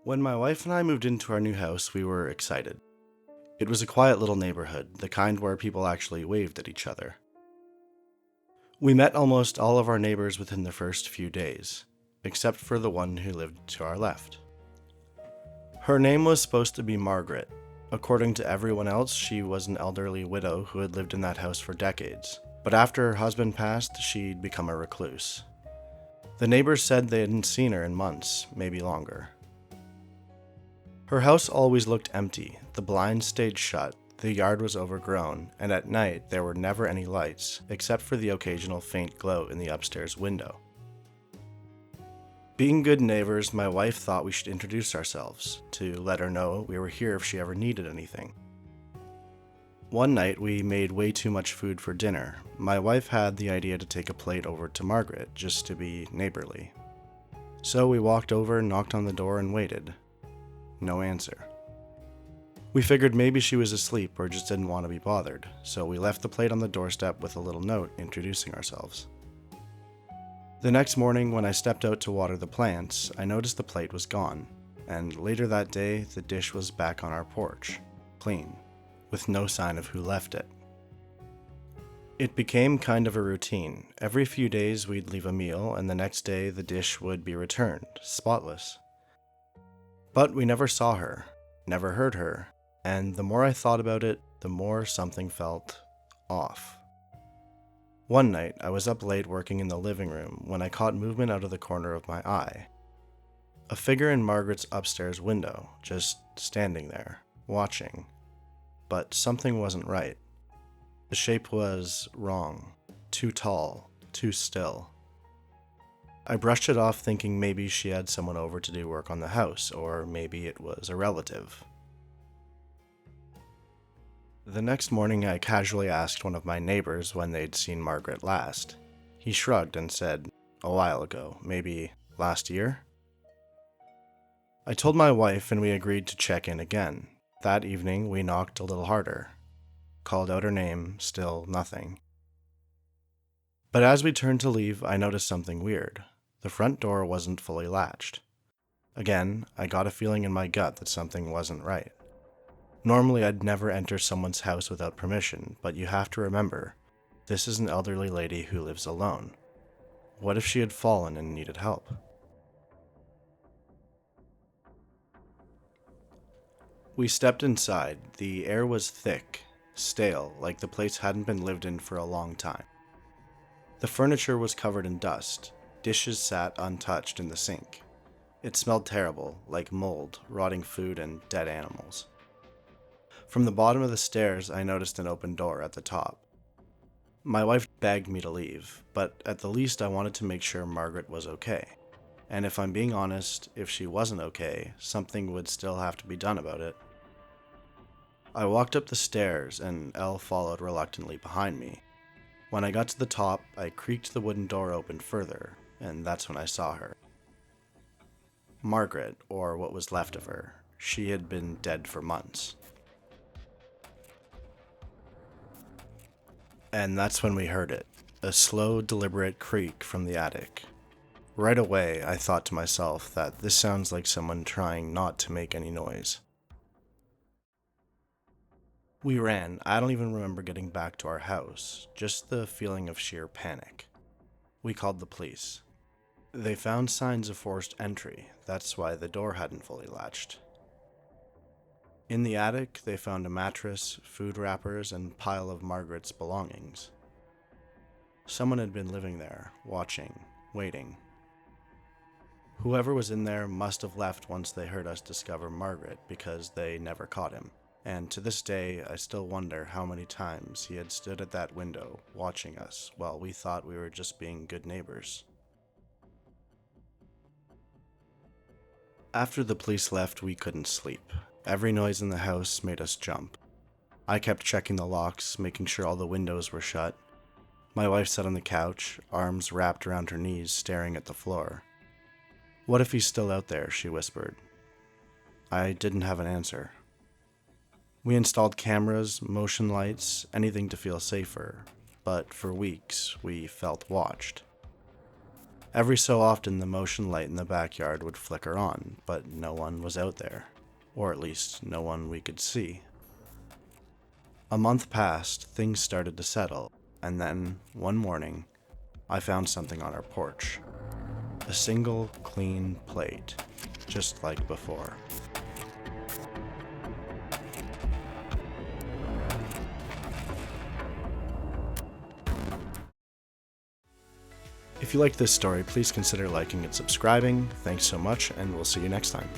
When my wife and I moved into our new house, we were excited. It was a quiet little neighborhood, the kind where people actually waved at each other. We met almost all of our neighbors within the first few days, except for the one who lived to our left. Her name was supposed to be Margaret. According to everyone else, she was an elderly widow who had lived in that house for decades, but after her husband passed, she'd become a recluse. The neighbors said they hadn't seen her in months, maybe longer. Her house always looked empty, the blinds stayed shut, the yard was overgrown, and at night there were never any lights, except for the occasional faint glow in the upstairs window. Being good neighbors, my wife thought we should introduce ourselves, to let her know we were here if she ever needed anything. One night we made way too much food for dinner. My wife had the idea to take a plate over to Margaret, just to be neighborly. So we walked over, knocked on the door, and waited. No answer. We figured maybe she was asleep or just didn't want to be bothered, so we left the plate on the doorstep with a little note introducing ourselves. The next morning, when I stepped out to water the plants, I noticed the plate was gone, and later that day, the dish was back on our porch, clean, with no sign of who left it. It became kind of a routine. Every few days we'd leave a meal, and the next day the dish would be returned, spotless. But we never saw her, never heard her, and the more I thought about it, the more something felt off. One night, I was up late working in the living room when I caught movement out of the corner of my eye. A figure in Margaret's upstairs window, just standing there, watching. But something wasn't right. The shape was wrong, too tall, too still. I brushed it off thinking maybe she had someone over to do work on the house, or maybe it was a relative. The next morning I casually asked one of my neighbors when they'd seen Margaret last. He shrugged and said, "A while ago, maybe last year?" I told my wife and we agreed to check in again. That evening we knocked a little harder. Called out her name, still nothing. But as we turned to leave, I noticed something weird. The front door wasn't fully latched. Again, I got a feeling in my gut that something wasn't right. Normally, I'd never enter someone's house without permission, but you have to remember, this is an elderly lady who lives alone. What if she had fallen and needed help? We stepped inside. The air was thick, stale, like the place hadn't been lived in for a long time. The furniture was covered in dust. Dishes sat untouched in the sink. It smelled terrible, like mold, rotting food, and dead animals. From the bottom of the stairs, I noticed an open door at the top. My wife begged me to leave, but at the least I wanted to make sure Margaret was okay. And if I'm being honest, if she wasn't okay, something would still have to be done about it. I walked up the stairs, and Elle followed reluctantly behind me. When I got to the top, I creaked the wooden door open further, and that's when I saw her. Margaret, or what was left of her. She had been dead for months. And that's when we heard it, a slow, deliberate creak from the attic. Right away, I thought to myself that this sounds like someone trying not to make any noise. We ran. I don't even remember getting back to our house, just the feeling of sheer panic. We called the police. They found signs of forced entry, that's why the door hadn't fully latched. In the attic, they found a mattress, food wrappers, and pile of Margaret's belongings. Someone had been living there, watching, waiting. Whoever was in there must have left once they heard us discover Margaret, because they never caught him. And to this day, I still wonder how many times he had stood at that window, watching us, while we thought we were just being good neighbors. After the police left, we couldn't sleep. Every noise in the house made us jump. I kept checking the locks, making sure all the windows were shut. My wife sat on the couch, arms wrapped around her knees, staring at the floor. "What if he's still out there?" she whispered. I didn't have an answer. We installed cameras, motion lights, anything to feel safer, but for weeks we felt watched. Every so often, the motion light in the backyard would flicker on, but no one was out there, or at least no one we could see. A month passed, things started to settle, and then, one morning, I found something on our porch. A single, clean plate, just like before. If you liked this story, please consider liking and subscribing. Thanks so much, and we'll see you next time.